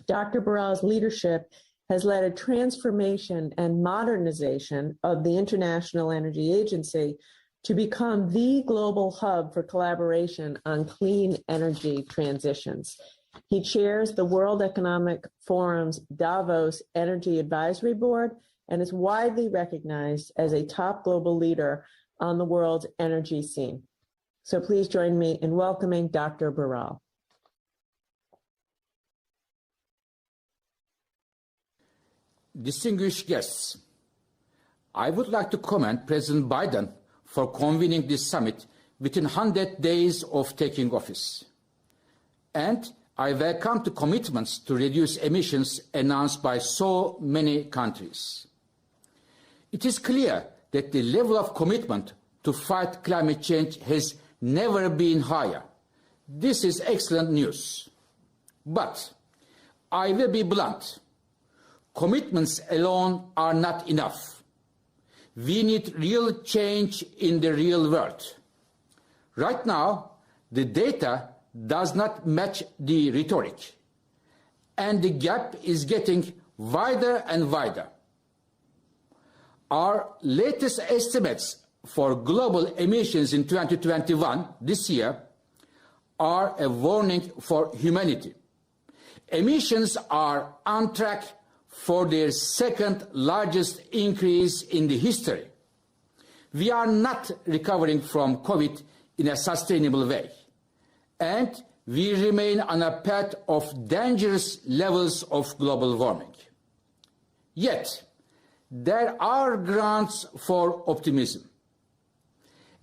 Dr. Baral's leadership has led a transformation and modernization of the International Energy Agency to become the global hub for collaboration on clean energy transitions. He chairs the World Economic Forum's Davos Energy Advisory Board and is widely recognized as a top global leader on the world's energy scene. So please join me in welcoming Dr. Baral. Distinguished guests, I would like to commend President Biden for convening this summit within 100 days of taking office. And I welcome the commitments to reduce emissions announced by so many countries. It is clear that the level of commitment to fight climate change has never been higher. This is excellent news. But I will be blunt. Commitments alone are not enough. We need real change in the real world. Right now, the data does not match the rhetoric, and the gap is getting wider and wider. Our latest estimates for global emissions in 2021, this year, are a warning for humanity. Emissions are on track for their second largest increase in the history. We are not recovering from COVID in a sustainable way, and we remain on a path of dangerous levels of global warming. Yet, there are grounds for optimism.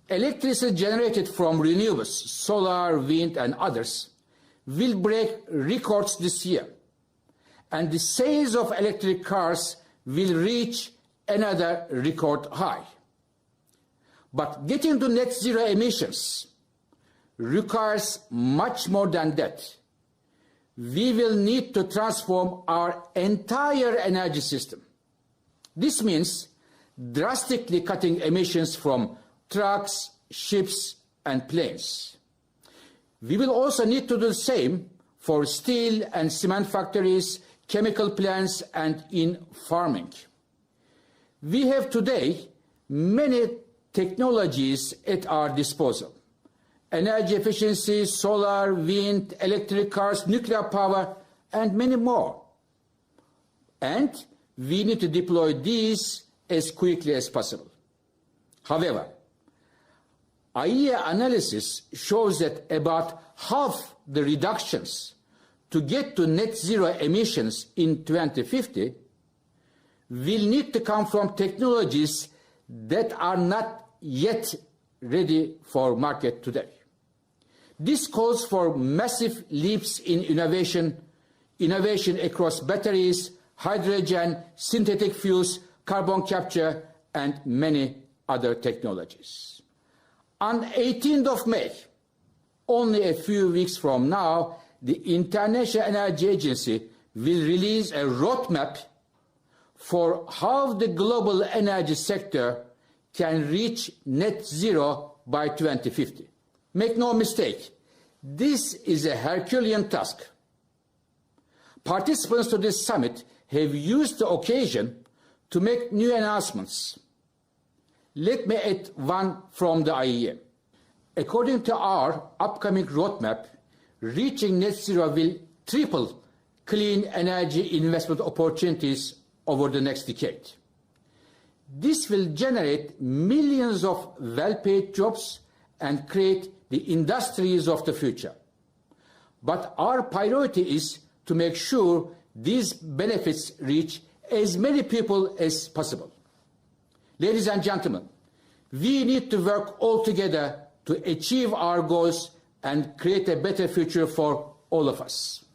Electricity generated from renewables, solar, wind, and others, will break records this year, and the sales of electric cars will reach another record high. But getting to net zero emissions requires much more than that. We will need to transform our entire energy system. This means drastically cutting emissions from trucks, ships, and planes. We will also need to do the same for steel and cement factories, chemical plants, and in farming. We have today many technologies at our disposal: energy efficiency, solar, wind, electric cars, nuclear power, and many more. And we need to deploy these as quickly as possible. However, IEA analysis shows that about half the reductions to get to net zero emissions in 2050 will need to come from technologies that are not yet ready for market today. This calls for massive leaps in innovation across batteries, hydrogen, synthetic fuels, carbon capture, and many other technologies. On 18th of May, only a few weeks from now, the International Energy Agency will release a roadmap for how the global energy sector can reach net zero by 2050. Make no mistake, this is a Herculean task. Participants to this summit have used the occasion to make new announcements. Let me add one from the IEA. According to our upcoming roadmap, reaching net zero will triple clean energy investment opportunities over the next decade. This will generate millions of well-paid jobs and create the industries of the future. But our priority is to make sure these benefits reach as many people as possible. Ladies and gentlemen, we need to work all together to achieve our goals and create a better future for all of us.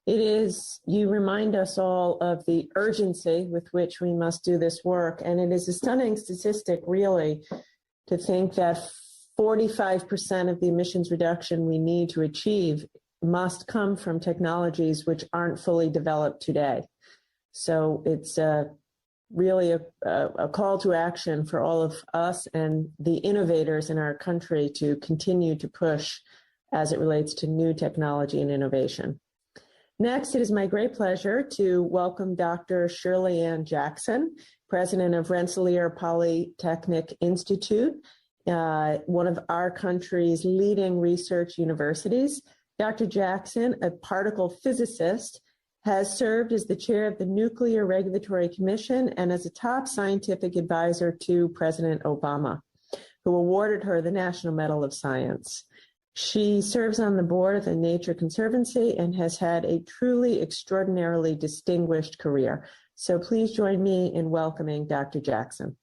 You remind us all of the urgency with which we must do this work, and it is a stunning statistic, really, to think that 45% of the emissions reduction we need to achieve must come from technologies which aren't fully developed today. So it's really a call to action for all of us and the innovators in our country to continue to push as it relates to new technology and innovation. Next, it is my great pleasure to welcome Dr. Shirley Ann Jackson, president of Rensselaer Polytechnic Institute, one of our country's leading research universities. Dr. Jackson, a particle physicist, has served as the chair of the Nuclear Regulatory Commission and as a top scientific advisor to President Obama, who awarded her the National Medal of Science. She serves on the board of the Nature Conservancy and has had a truly extraordinarily distinguished career. So please join me in welcoming Dr. Jackson.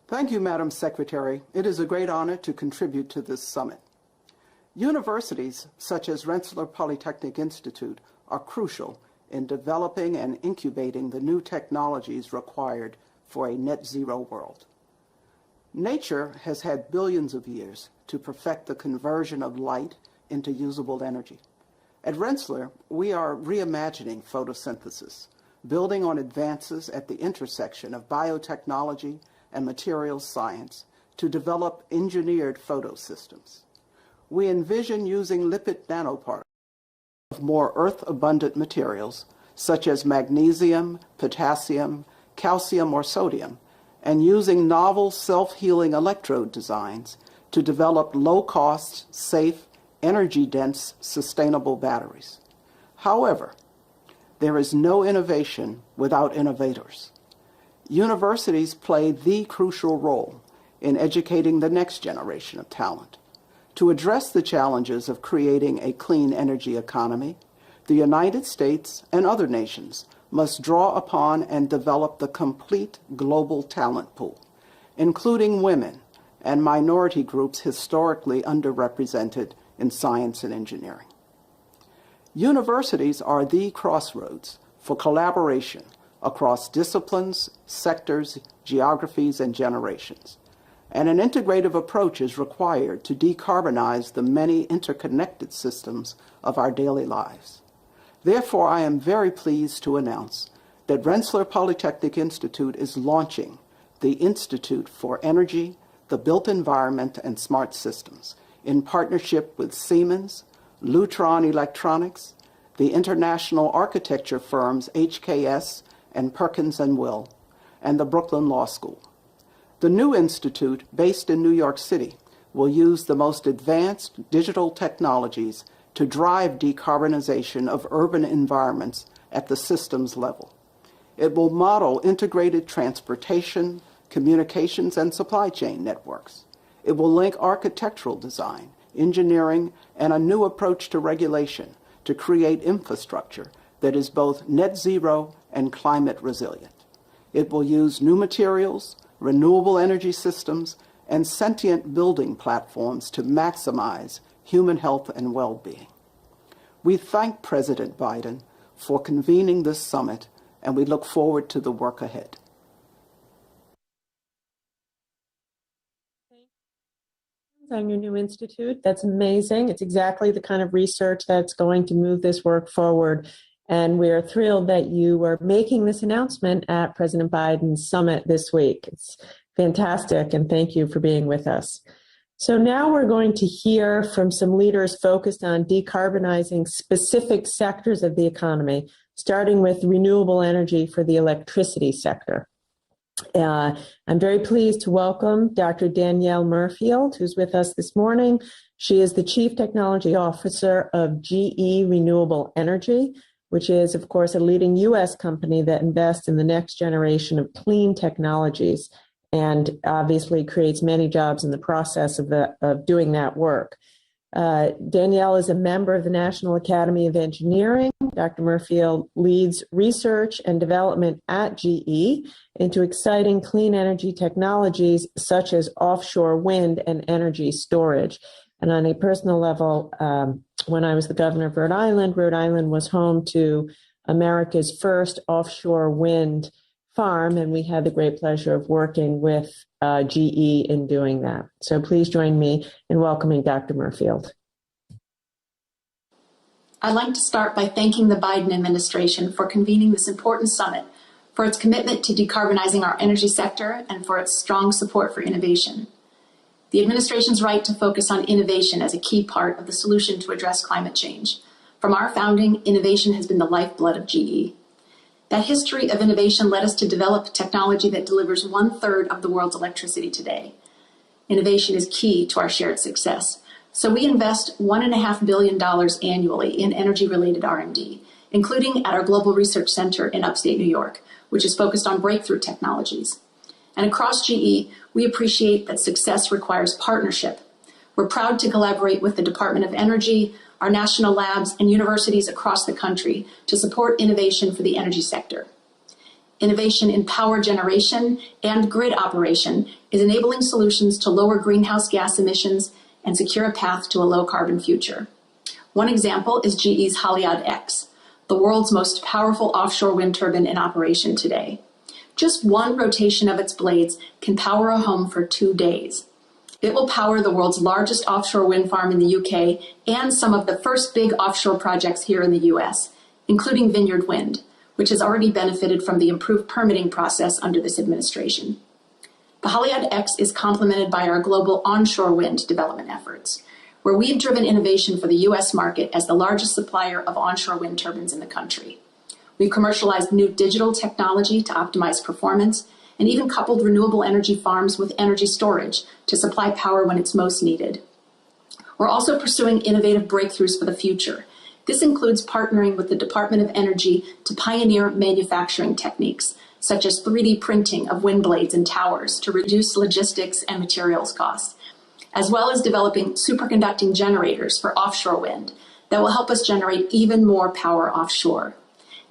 Thank you, Madam Secretary. It is a great honor to contribute to this summit. Universities such as Rensselaer Polytechnic Institute are crucial in developing and incubating the new technologies required for a net zero world. Nature has had billions of years to perfect the conversion of light into usable energy. At Rensselaer, we are reimagining photosynthesis, building on advances at the intersection of biotechnology and materials science to develop engineered photosystems. We envision using lipid nanoparticles of more earth-abundant materials such as magnesium, potassium, calcium, or sodium, and using novel self-healing electrode designs to develop low-cost, safe, energy-dense, sustainable batteries. However, there is no innovation without innovators. Universities play the crucial role in educating the next generation of talent. To address the challenges of creating a clean energy economy, the United States and other nations must draw upon and develop the complete global talent pool, including women and minority groups historically underrepresented in science and engineering. Universities are the crossroads for collaboration across disciplines, sectors, geographies, and generations. And an integrative approach is required to decarbonize the many interconnected systems of our daily lives. Therefore, I am very pleased to announce that Rensselaer Polytechnic Institute is launching the Institute for Energy, the Built Environment, and Smart Systems in partnership with Siemens, Lutron Electronics, the international architecture firms HKS and Perkins & Will, and the Brooklyn Law School. The new institute, based in New York City, will use the most advanced digital technologies to drive decarbonization of urban environments at the systems level. It will model integrated transportation, communications, and supply chain networks. It will link architectural design, engineering, and a new approach to regulation to create infrastructure that is both net zero and climate resilient. It will use new materials, renewable energy systems, and sentient building platforms to maximize human health and well-being. We thank President Biden for convening this summit, and we look forward to the work ahead. On your new institute, that's amazing. It's exactly the kind of research that's going to move this work forward. And we're thrilled that you are making this announcement at President Biden's summit this week. It's fantastic, and thank you for being with us. So now we're going to hear from some leaders focused on decarbonizing specific sectors of the economy, starting with renewable energy for the electricity sector. I'm very pleased to welcome Dr. Danielle Murfield, who's with us this morning. She is the Chief Technology Officer of GE Renewable Energy, which is, of course, a leading U.S. company that invests in the next generation of clean technologies and obviously creates many jobs in the process of doing that work. Danielle is a member of the National Academy of Engineering. Dr. Murfield leads research and development at GE into exciting clean energy technologies such as offshore wind and energy storage. And on a personal level, when I was the governor of Rhode Island was home to America's first offshore wind farm, and we had the great pleasure of working with GE in doing that. So please join me in welcoming Dr. Murfield. I'd like to start by thanking the Biden administration for convening this important summit, for its commitment to decarbonizing our energy sector, and for its strong support for innovation. The administration's right to focus on innovation as a key part of the solution to address climate change. From our founding, innovation has been the lifeblood of GE. That history of innovation led us to develop technology that delivers 1/3 of the world's electricity today. Innovation is key to our shared success. So we invest $1.5 billion annually in energy-related R&D, including at our Global Research Center in upstate New York, which is focused on breakthrough technologies. And across GE, we appreciate that success requires partnership. We're proud to collaborate with the Department of Energy, our national labs, and universities across the country to support innovation for the energy sector. Innovation in power generation and grid operation is enabling solutions to lower greenhouse gas emissions and secure a path to a low-carbon future. One example is GE's Haliade X, the world's most powerful offshore wind turbine in operation today. Just one rotation of its blades can power a home for 2 days. It will power the world's largest offshore wind farm in the UK and some of the first big offshore projects here in the US, including Vineyard Wind, which has already benefited from the improved permitting process under this administration. The Haliade X is complemented by our global onshore wind development efforts, where we've driven innovation for the US market as the largest supplier of onshore wind turbines in the country. We've commercialized new digital technology to optimize performance and even coupled renewable energy farms with energy storage to supply power when it's most needed. We're also pursuing innovative breakthroughs for the future. This includes partnering with the Department of Energy to pioneer manufacturing techniques, such as 3D printing of wind blades and towers to reduce logistics and materials costs, as well as developing superconducting generators for offshore wind that will help us generate even more power offshore.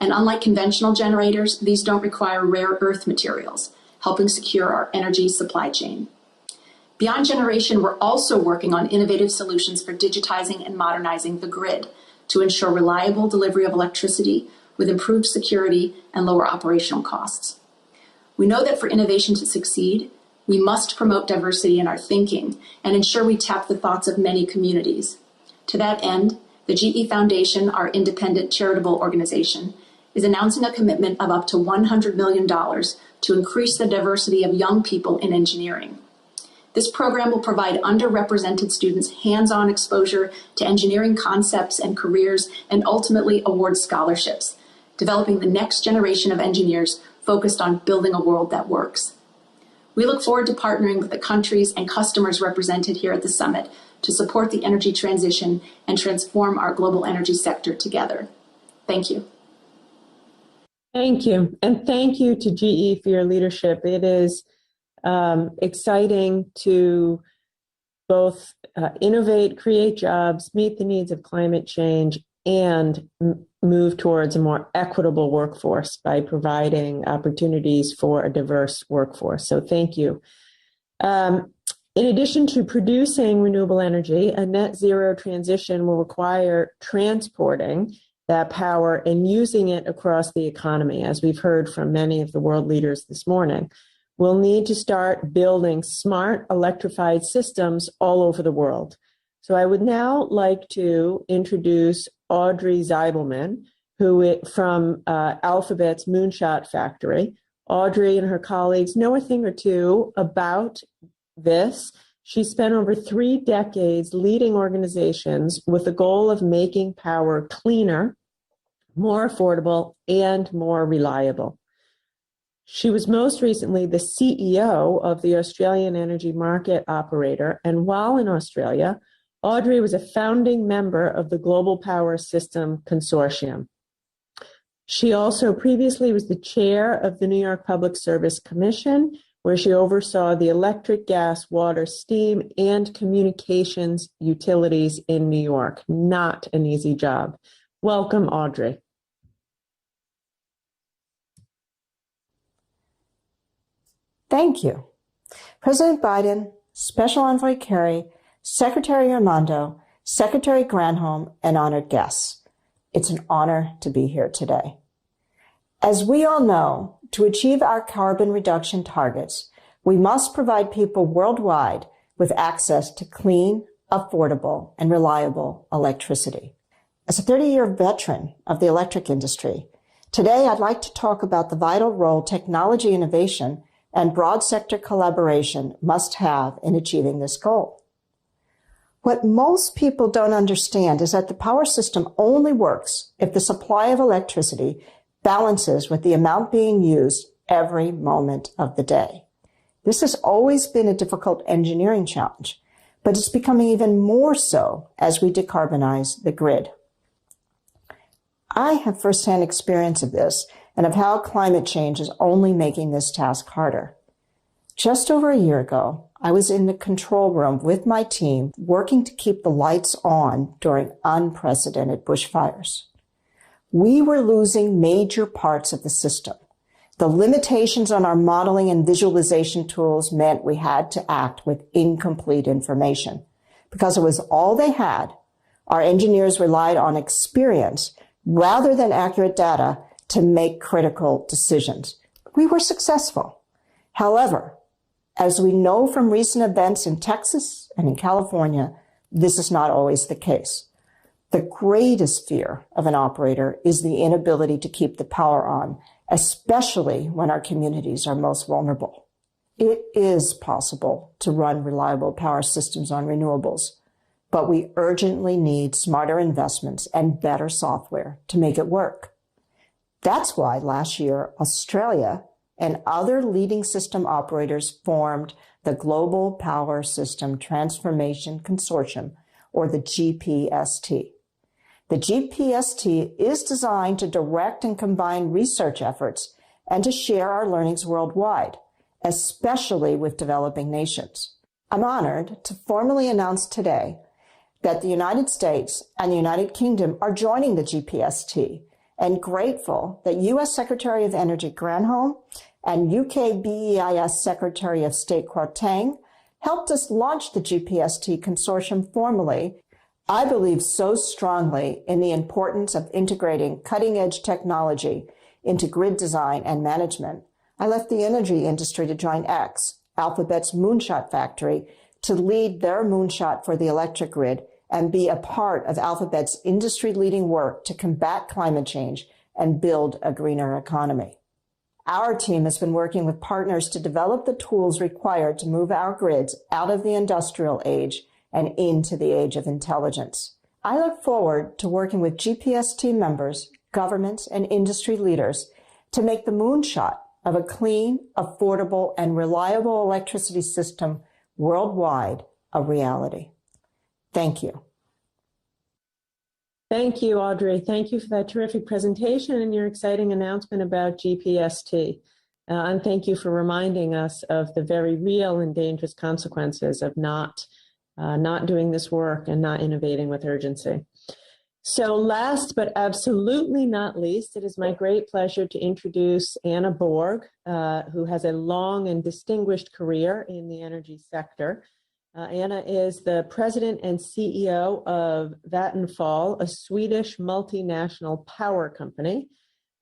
And unlike conventional generators, these don't require rare earth materials, helping secure our energy supply chain. Beyond generation, we're also working on innovative solutions for digitizing and modernizing the grid to ensure reliable delivery of electricity with improved security and lower operational costs. We know that for innovation to succeed, we must promote diversity in our thinking and ensure we tap the thoughts of many communities. To that end, the GE Foundation, our independent charitable organization, is announcing a commitment of up to $100 million to increase the diversity of young people in engineering. This program will provide underrepresented students hands-on exposure to engineering concepts and careers and ultimately award scholarships, developing the next generation of engineers focused on building a world that works. We look forward to partnering with the countries and customers represented here at the summit to support the energy transition and transform our global energy sector together. Thank you. Thank you. And thank you to GE for your leadership. It is exciting to both innovate, create jobs, meet the needs of climate change, and move towards a more equitable workforce by providing opportunities for a diverse workforce. So thank you. In addition to producing renewable energy, a net zero transition will require transporting that power and using it across the economy, as we've heard from many of the world leaders this morning. We'll need to start building smart electrified systems all over the world. So I would now like to introduce Audrey Zibelman, from Alphabet's Moonshot Factory. Audrey and her colleagues know a thing or two about this. She spent over 3 decades leading organizations with the goal of making power cleaner, more affordable, and more reliable. She was most recently the CEO of the Australian Energy Market Operator, and while in Australia, Audrey was a founding member of the Global Power System Consortium. She also previously was the chair of the New York Public Service Commission, where she oversaw the electric, gas, water, steam, and communications utilities in New York. Not an easy job. Welcome, Audrey. Thank you. President Biden, Special Envoy Kerry, Secretary Armando, Secretary Granholm, and honored guests. It's an honor to be here today. As we all know, to achieve our carbon reduction targets, we must provide people worldwide with access to clean, affordable, and reliable electricity. As a 30-year veteran of the electric industry, today I'd like to talk about the vital role technology innovation and broad sector collaboration must have in achieving this goal. What most people don't understand is that the power system only works if the supply of electricity balances with the amount being used every moment of the day. This has always been a difficult engineering challenge, but it's becoming even more so as we decarbonize the grid. I have firsthand experience of this and of how climate change is only making this task harder. Just over a year ago, I was in the control room with my team working to keep the lights on during unprecedented bushfires. We were losing major parts of the system. The limitations on our modeling and visualization tools meant we had to act with incomplete information. Because it was all they had, our engineers relied on experience rather than accurate data to make critical decisions. We were successful. However, as we know from recent events in Texas and in California, this is not always the case. The greatest fear of an operator is the inability to keep the power on, especially when our communities are most vulnerable. It is possible to run reliable power systems on renewables, but we urgently need smarter investments and better software to make it work. That's why last year, Australia and other leading system operators formed the Global Power System Transformation Consortium, or the GPST. The GPST is designed to direct and combine research efforts and to share our learnings worldwide, especially with developing nations. I'm honored to formally announce today that the United States and the United Kingdom are joining the GPST, and grateful that U.S. Secretary of Energy Granholm and UK BEIS Secretary of State Kwarteng helped us launch the GPST consortium formally. I believe so strongly in the importance of integrating cutting-edge technology into grid design and management. I left the energy industry to join X, Alphabet's Moonshot Factory, to lead their moonshot for the electric grid and be a part of Alphabet's industry-leading work to combat climate change and build a greener economy. Our team has been working with partners to develop the tools required to move our grids out of the industrial age and into the age of intelligence. I look forward to working with GPST members, governments, and industry leaders to make the moonshot of a clean, affordable, and reliable electricity system worldwide a reality. Thank you. Thank you, Audrey. Thank you for that terrific presentation and your exciting announcement about GPST. And thank you for reminding us of the very real and dangerous consequences of not doing this work and not innovating with urgency. So last but absolutely not least, it is my great pleasure to introduce Anna Borg, who has a long and distinguished career in the energy sector. Anna is the president and CEO of Vattenfall, a Swedish multinational power company,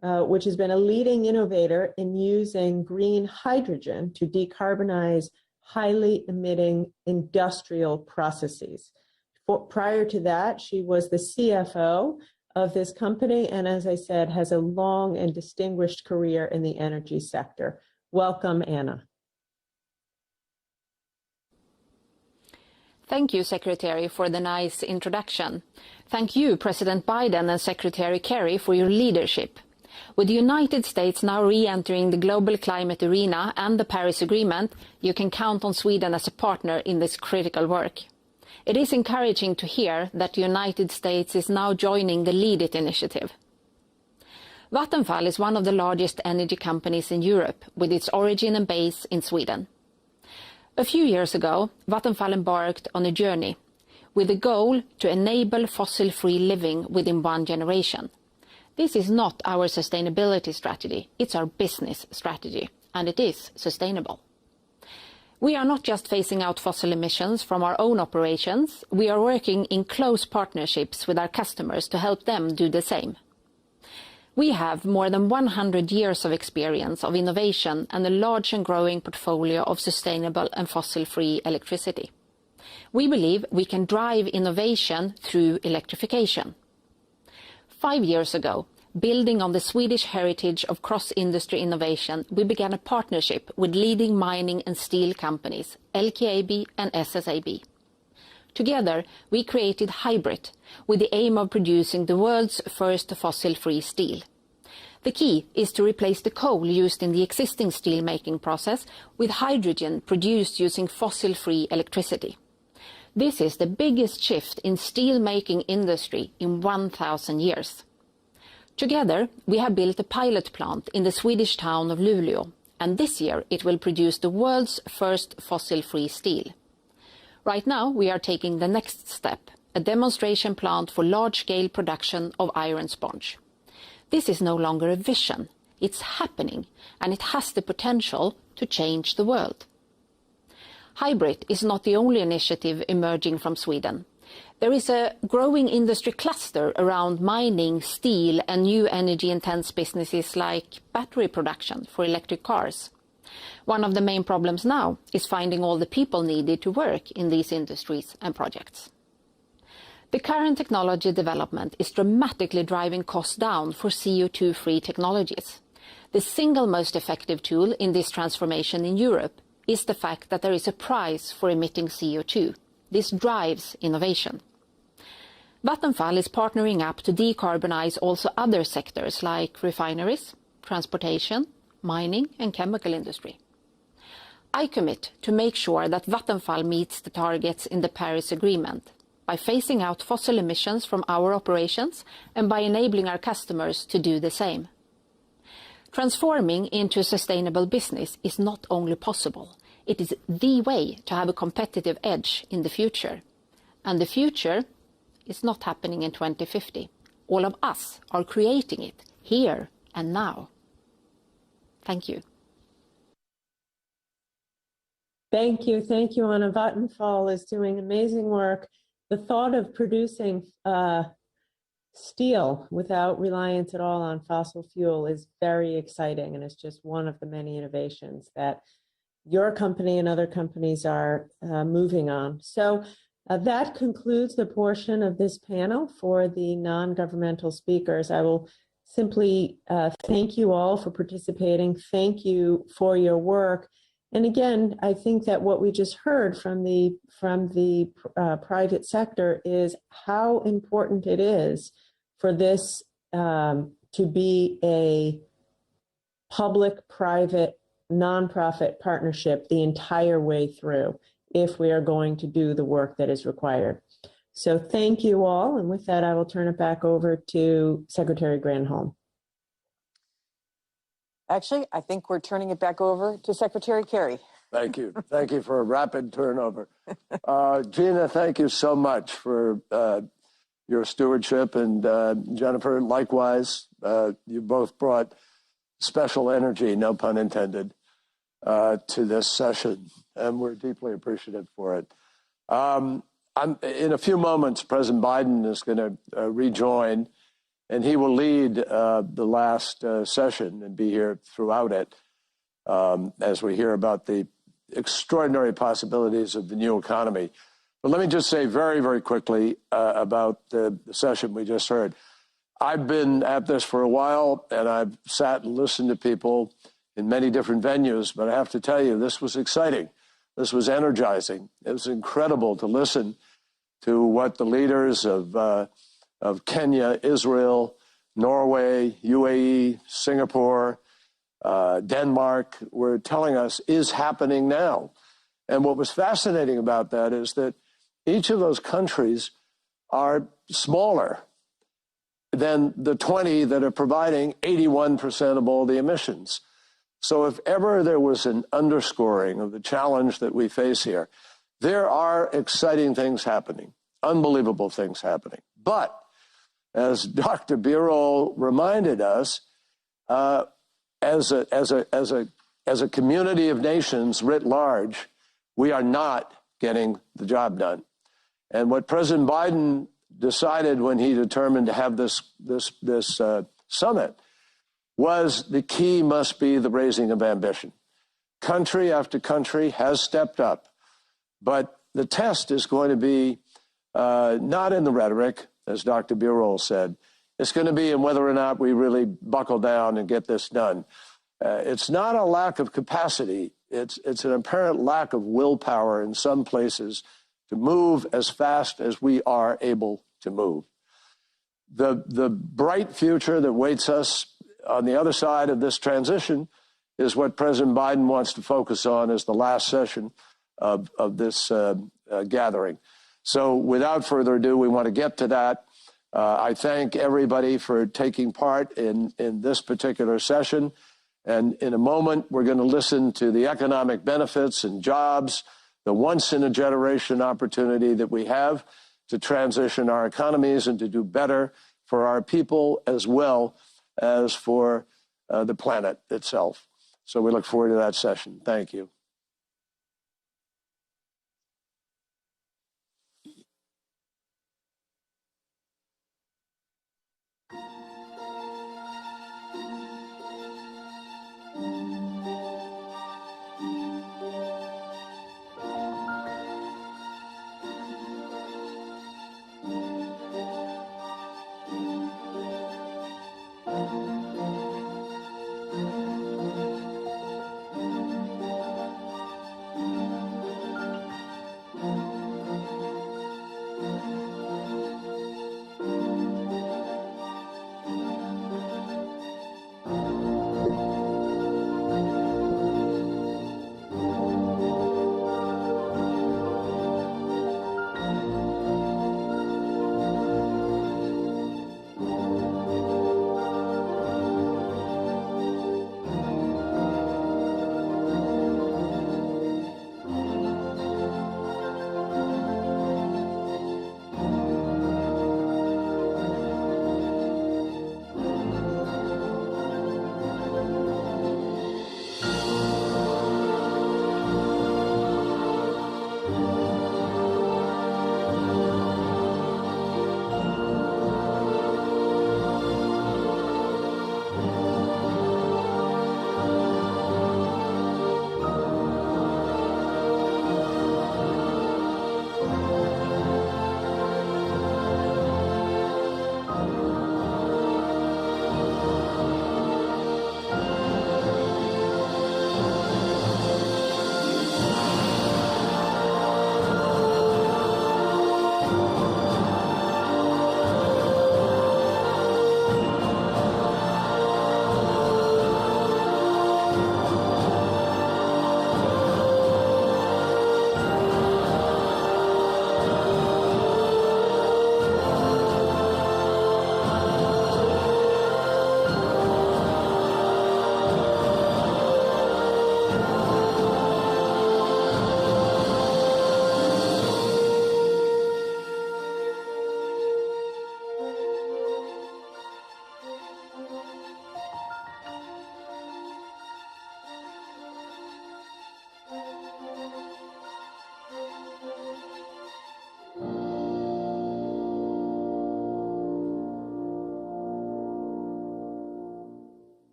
which has been a leading innovator in using green hydrogen to decarbonize highly emitting industrial processes. Prior to that, she was the CFO of this company, and as I said, has a long and distinguished career in the energy sector. Welcome, Anna. Thank you, Secretary, for the nice introduction. Thank you, President Biden and Secretary Kerry, for your leadership. With the United States now re-entering the global climate arena and the Paris Agreement, you can count on Sweden as a partner in this critical work. It is encouraging to hear that the United States is now joining the Lead It initiative. Vattenfall is one of the largest energy companies in Europe, with its origin and base in Sweden. A few years ago, Vattenfall embarked on a journey with the goal to enable fossil-free living within one generation. This is not our sustainability strategy, it's our business strategy, and it is sustainable. We are not just phasing out fossil emissions from our own operations, we are working in close partnerships with our customers to help them do the same. We have more than 100 years of experience of innovation and a large and growing portfolio of sustainable and fossil-free electricity. We believe we can drive innovation through electrification. 5 years ago, building on the Swedish heritage of cross-industry innovation, we began a partnership with leading mining and steel companies, LKAB and SSAB. Together, we created HYBRIT with the aim of producing the world's first fossil-free steel. The key is to replace the coal used in the existing steel-making process with hydrogen produced using fossil-free electricity. This is the biggest shift in steel-making industry in 1,000 years. Together, we have built a pilot plant in the Swedish town of Luleå, and this year it will produce the world's first fossil-free steel. Right now, we are taking the next step, a demonstration plant for large-scale production of iron sponge. This is no longer a vision, it's happening, and it has the potential to change the world. HYBRIT is not the only initiative emerging from Sweden. There is a growing industry cluster around mining, steel, and new energy-intense businesses like battery production for electric cars. One of the main problems now is finding all the people needed to work in these industries and projects. The current technology development is dramatically driving costs down for CO2-free technologies. The single most effective tool in this transformation in Europe is the fact that there is a price for emitting CO2. This drives innovation. Vattenfall is partnering up to decarbonize also other sectors like refineries, transportation, mining and chemical industry. I commit to make sure that Vattenfall meets the targets in the Paris Agreement by phasing out fossil emissions from our operations and by enabling our customers to do the same. Transforming into a sustainable business is not only possible, it is the way to have a competitive edge in the future. And the future is not happening in 2050. All of us are creating it here and now. Thank you. Thank you. Thank you, Anna. Vattenfall is doing amazing work. The thought of producing steel without reliance at all on fossil fuel is very exciting, and it's just one of the many innovations that your company and other companies are moving on. So that concludes the portion of this panel for the non-governmental speakers. I will simply thank you all for participating. Thank you for your work. And again, I think that what we just heard from the private sector is how important it is for this to be a public-private nonprofit partnership the entire way through if we are going to do the work that is required. So thank you all. And with that, I will turn it back over to Secretary Granholm. Actually, I think we're turning it back over to Secretary Kerry. Thank you. Thank you for a rapid turnover. Gina, thank you so much for your stewardship. And Jennifer, likewise, you both brought special energy, no pun intended, to this session. And we're deeply appreciative for it. In a few moments, President Biden is going to rejoin, and he will lead the last session and be here throughout it as we hear about the extraordinary possibilities of the new economy. But let me just say very, very quickly about the session we just heard. I've been at this for a while, and I've sat and listened to people in many different venues, but I have to tell you, this was exciting. This was energizing. It was incredible to listen to what the leaders of Kenya, Israel, Norway, UAE, Singapore, Denmark were telling us is happening now. And what was fascinating about that is that each of those countries are smaller than the 20 that are providing 81% of all the emissions. So if ever there was an underscoring of the challenge that we face here, there are exciting things happening, unbelievable things happening. But as Dr. Birol reminded us, as a community of nations writ large, we are not getting the job done. And what President Biden decided when he determined to have this summit was the key must be the raising of ambition. Country after country has stepped up, but the test is going to be not in the rhetoric, as Dr. Birol said. It's going to be in whether or not we really buckle down and get this done. It's not a lack of capacity. It's an apparent lack of willpower in some places to move as fast as we are able to move. The bright future that waits us on the other side of this transition is what President Biden wants to focus on as the last session of this gathering. So without further ado, we want to get to that. I thank everybody for taking part in this particular session. And in a moment, we're going to listen to the economic benefits and jobs, the once-in-a-generation opportunity that we have to transition our economies and to do better for our people as well as for the planet itself. So we look forward to that session. Thank you.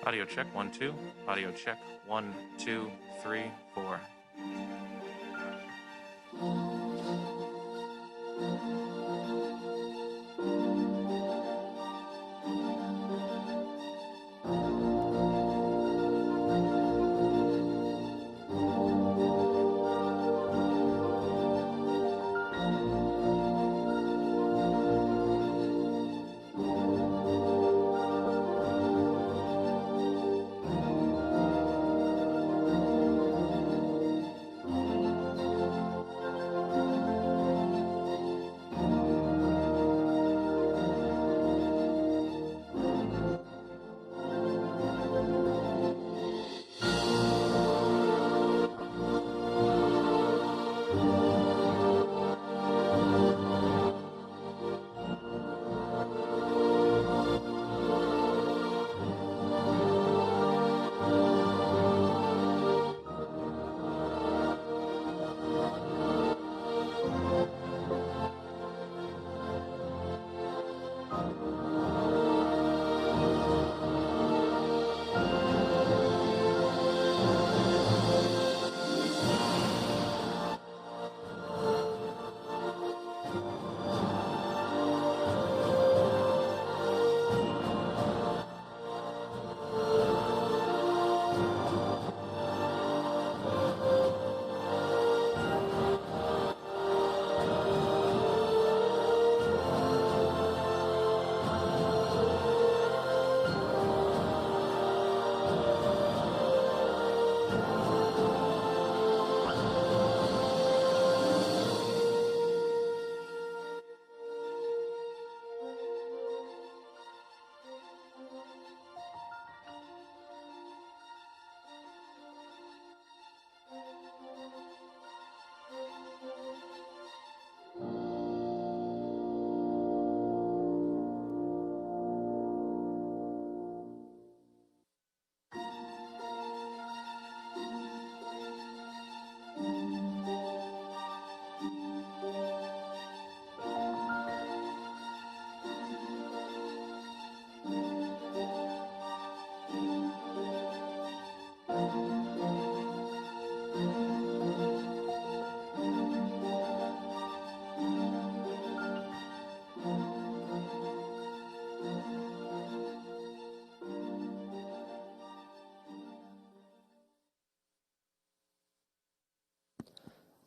Audio check, 1, 2. Audio check, 1, 2, 3, 4.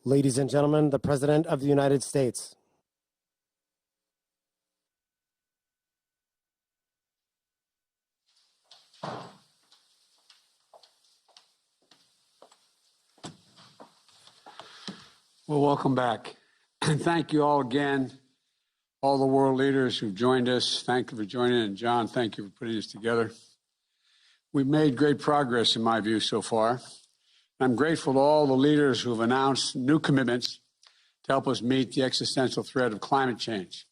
Ladies and gentlemen, the President of the United States. Well, welcome back. And thank you all again, all the world leaders who've joined us. Thank you for joining. And John, thank you for putting this together. We've made great progress, in my view, so far. I'm grateful to all the leaders who have announced new commitments to help us meet the existential threat of climate change.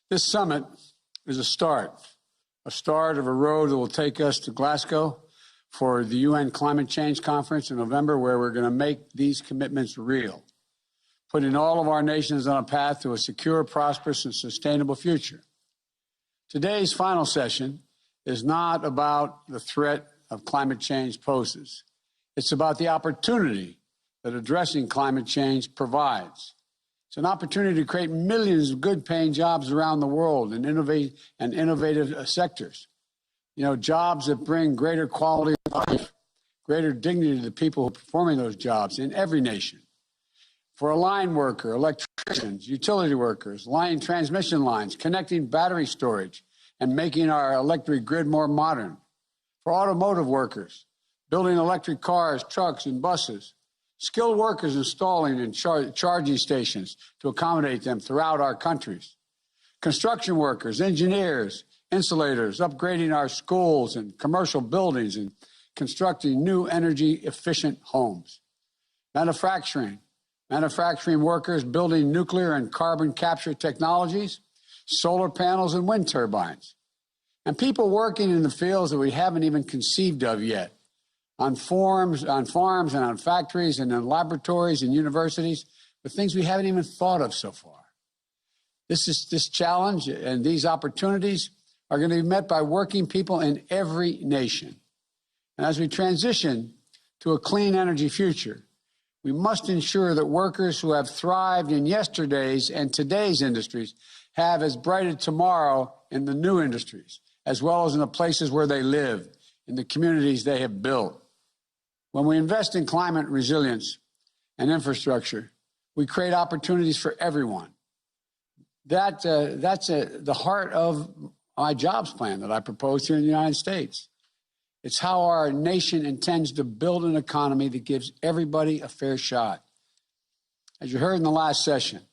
This summit is a start of a road that will take us to Glasgow for the UN Climate Change Conference in November, where we're going to make these commitments real, putting all of our nations on a path to a secure, prosperous, and sustainable future. Today's final session is not about the threat of climate change poses. It's about the opportunity that addressing climate change provides. It's an opportunity to create millions of good-paying jobs around the world in innovative sectors. You know, jobs that bring greater quality of life, greater dignity to the people who are performing those jobs in every nation. For a line worker, electricians, utility workers, transmission lines, connecting battery storage, and making our electric grid more modern. for automotive workers, building electric cars, trucks, and buses, skilled workers installing and charging stations to accommodate them throughout our countries, construction workers, engineers, insulators, upgrading our schools and commercial buildings and constructing new energy-efficient homes, manufacturing workers building nuclear and carbon capture technologies, solar panels and wind turbines, and people working in the fields that we haven't even conceived of yet, on farms and on factories and in laboratories and universities, with things we haven't even thought of so far. This challenge and these opportunities are going to be met by working people in every nation. And as we transition to a clean energy future, we must ensure that workers who have thrived in yesterday's and today's industries have as bright a tomorrow in the new industries, as well as in the places where they live, in the communities they have built. When we invest in climate resilience and infrastructure, we create opportunities for everyone. That's the heart of my jobs plan that I proposed here in the United States. It's how our nation intends to build an economy that gives everybody a fair shot. As you heard in the last session, it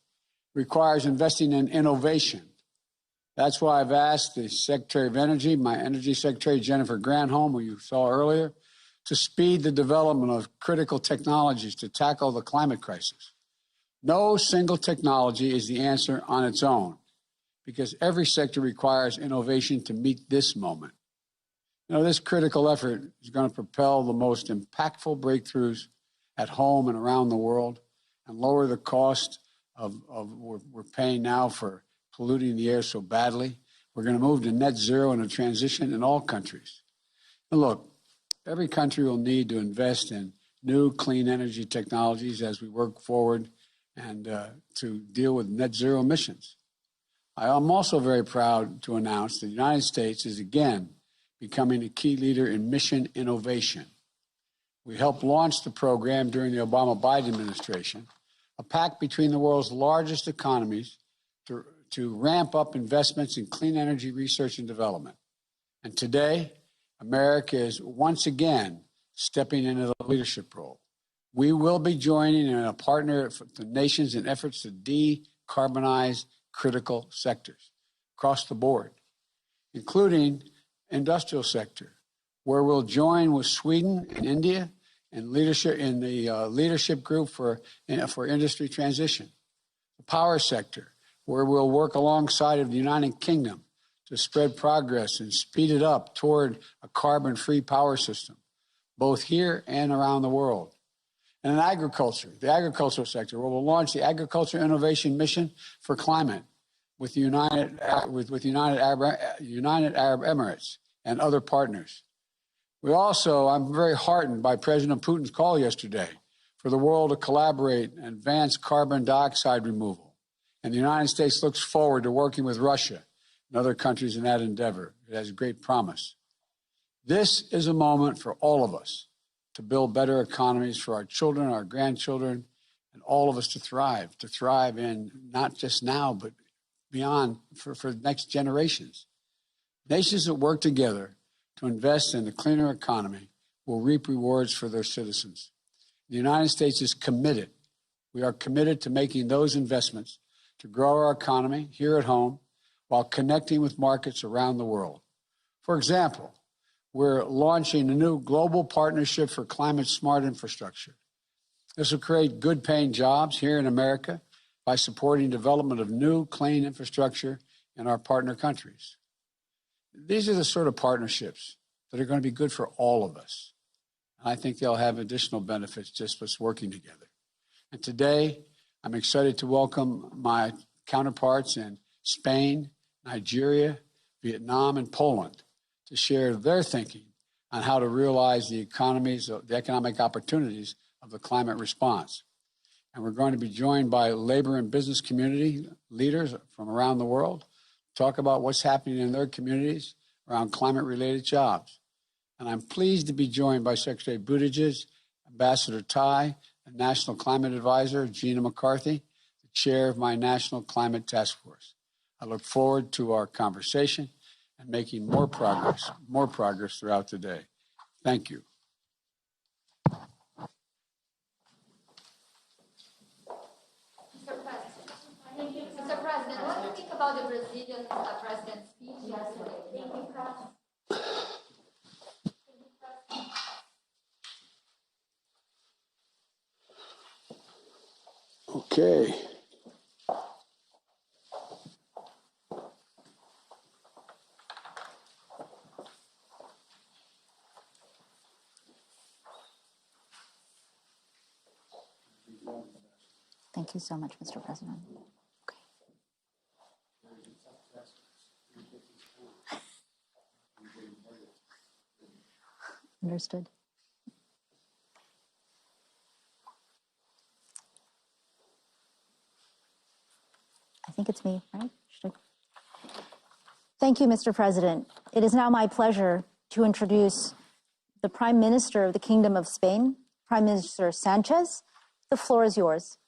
requires investing in innovation. That's why I've asked the Secretary of Energy, my Energy Secretary, Jennifer Granholm, who you saw earlier, to speed the development of critical technologies to tackle the climate crisis. No single technology is the answer on its own, because every sector requires innovation to meet this moment. You know, this critical effort is going to propel the most impactful breakthroughs at home and around the world and lower the cost of we're paying now for polluting the air so badly. We're going to move to net zero and a transition in all countries. And look, every country will need to invest in new clean energy technologies as we work forward and to deal with net zero emissions. I am also very proud to announce that the United States is again becoming a key leader in mission innovation. We helped launch the program during the Obama-Biden administration, a pact between the world's largest economies to ramp up investments in clean energy research and development. And today, America is once again stepping into the leadership role. We will be joining in a partner for the nations in efforts to decarbonize critical sectors across the board, including industrial sector, where we'll join with Sweden and India and leadership in the leadership group for industry transition. The power sector, where we'll work alongside of the United Kingdom to spread progress and speed it up toward a carbon-free power system, both here and around the world. And in agriculture, the agricultural sector, where we'll launch the Agriculture Innovation Mission for Climate with the United Arab Emirates and other partners. I'm very heartened by President Putin's call yesterday for the world to collaborate and advance carbon dioxide removal. And the United States looks forward to working with Russia and other countries in that endeavor. It has great promise. This is a moment for all of us to build better economies for our children, our grandchildren, and all of us to thrive in not just now, but beyond for the next generations. Nations that work together to invest in a cleaner economy will reap rewards for their citizens. The United States is committed. We are committed to making those investments to grow our economy here at home while connecting with markets around the world. For example, we're launching a new global partnership for climate-smart infrastructure. This will create good-paying jobs here in America by supporting development of new clean infrastructure in our partner countries. These are the sort of partnerships that are going to be good for all of us. And I think they'll have additional benefits just us working together. And today, I'm excited to welcome my counterparts in Spain, Nigeria, Vietnam, and Poland to share their thinking on how to realize the economic opportunities of the climate response. And we're going to be joined by labor and business community leaders from around the world to talk about what's happening in their communities around climate-related jobs. And I'm pleased to be joined by Secretary Buttigieg, Ambassador Tai, and National Climate Advisor Gina McCarthy, the chair of my National Climate Task Force. I look forward to our conversation and making more progress throughout the day. Thank you. Mr. President, what do you think about the Brazilian president's speech yesterday? Thank you, President. Okay. Thank you so much, Mr. President. Okay. Understood. I think it's me, right? Thank you, Mr. President. It is now my pleasure to introduce the Prime Minister of the Kingdom of Spain, Prime Minister Sanchez. The floor is yours.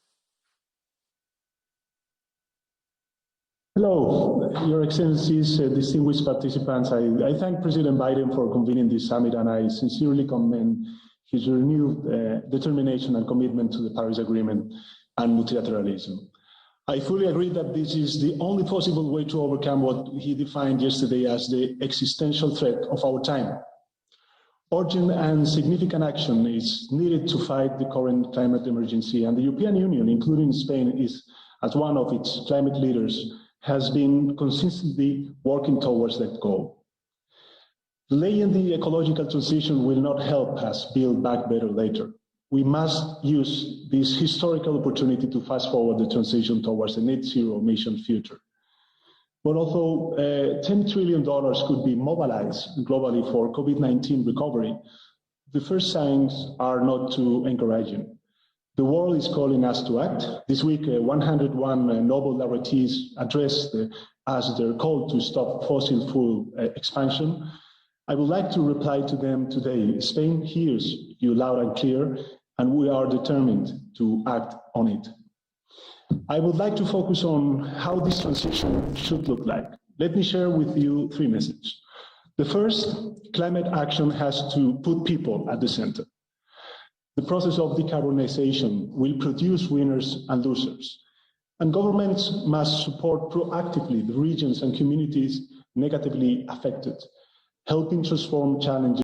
Hello, Your Excellencies, distinguished participants. I thank President Biden for convening this summit, and I sincerely commend his renewed determination and commitment to the Paris Agreement and multilateralism. I fully agree that this is the only possible way to overcome what he defined yesterday as the existential threat of our time. Urgent and significant action is needed to fight the current climate emergency, and the European Union, including Spain, is, as one of its climate leaders, has been consistently working towards that goal. Delaying the ecological transition will not help us build back better later. We must use this historical opportunity to fast forward the transition towards a net zero emission future. But although $10 trillion could be mobilized globally for COVID-19 recovery, the first signs are not too encouraging. The world is calling us to act. This week, 101 Nobel laureates addressed as their call to stop fossil fuel expansion. I would like to reply to them today. Spain hears you loud and clear, and we are determined to act on it. I would like to focus on how this transition should look like. Let me share with you three messages. The first, climate action has to put people at the center. The process of decarbonization will produce winners and losers, and governments must support proactively the regions and communities negatively affected, helping transform challenges